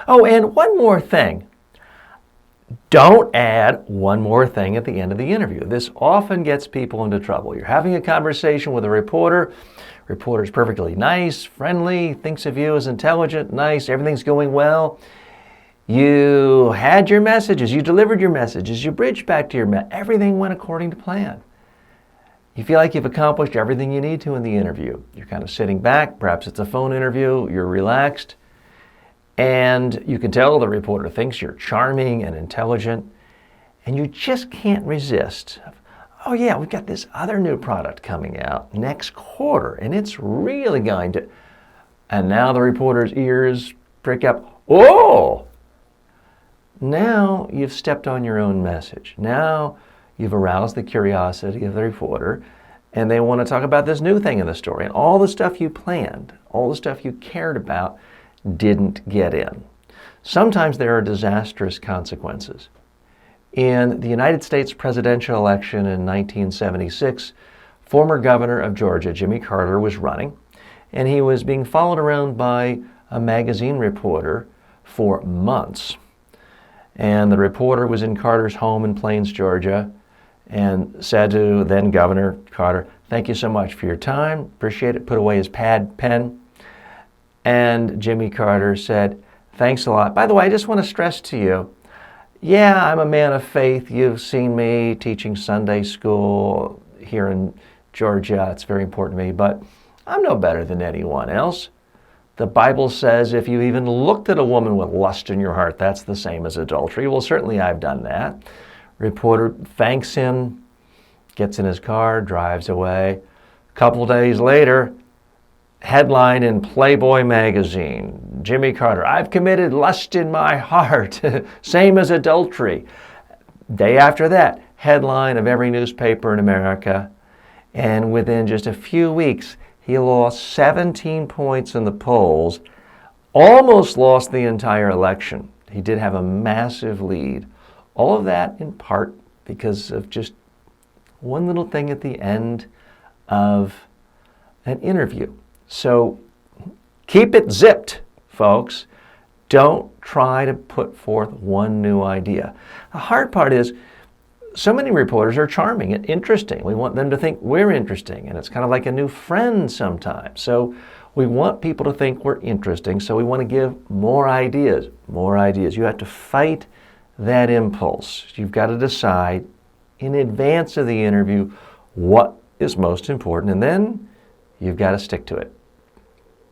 Oh, and one more thing. Don't add one more thing at the end of the interview. This often gets people into trouble. You're having a conversation with a reporter. Reporter's perfectly nice, friendly, thinks of you as intelligent, nice, everything's going well. You had your messages, you delivered your messages, you bridged back to your everything went according to plan. You feel like you've accomplished everything you need to in the interview. You're kind of sitting back, perhaps it's a phone interview, you're relaxed, and you can tell the reporter thinks you're charming and intelligent, and you just can't resist. Oh yeah, we've got this other new product coming out next quarter, and it's really going to... And now the reporter's ears prick up. Oh! Now you've stepped on your own message. Now you've aroused the curiosity of the reporter, and they want to talk about this new thing in the story. And all the stuff you planned, all the stuff you cared about, didn't get in. Sometimes there are disastrous consequences. In the United States presidential election in 1976, former governor of Georgia, Jimmy Carter, was running, and he was being followed around by a magazine reporter for months. And the reporter was in Carter's home in Plains, Georgia, and said to then Governor Carter, "Thank you so much for your time, appreciate it," put away his pen. And Jimmy Carter said, "Thanks a lot. By the way, I just want to stress to you, yeah, I'm a man of faith. You've seen me teaching Sunday school here in Georgia. It's very important to me, but I'm no better than anyone else. The Bible says if you even looked at a woman with lust in your heart, that's the same as adultery. Well, certainly I've done that." Reporter thanks him, gets in his car, drives away. A couple days later, headline in Playboy magazine, Jimmy Carter, "I've committed lust in my heart, same as adultery." Day after that, headline of every newspaper in America. And within just a few weeks, he lost 17 points in the polls, almost lost the entire election. He did have a massive lead. All of that in part because of just one little thing at the end of an interview. So keep it zipped, folks. Don't try to put forth one new idea. The hard part is so many reporters are charming and interesting. We want them to think we're interesting, and it's kind of like a new friend sometimes. So we want people to think we're interesting, so we want to give more ideas, more ideas. You have to fight that impulse. You've got to decide in advance of the interview what is most important, and then you've got to stick to it.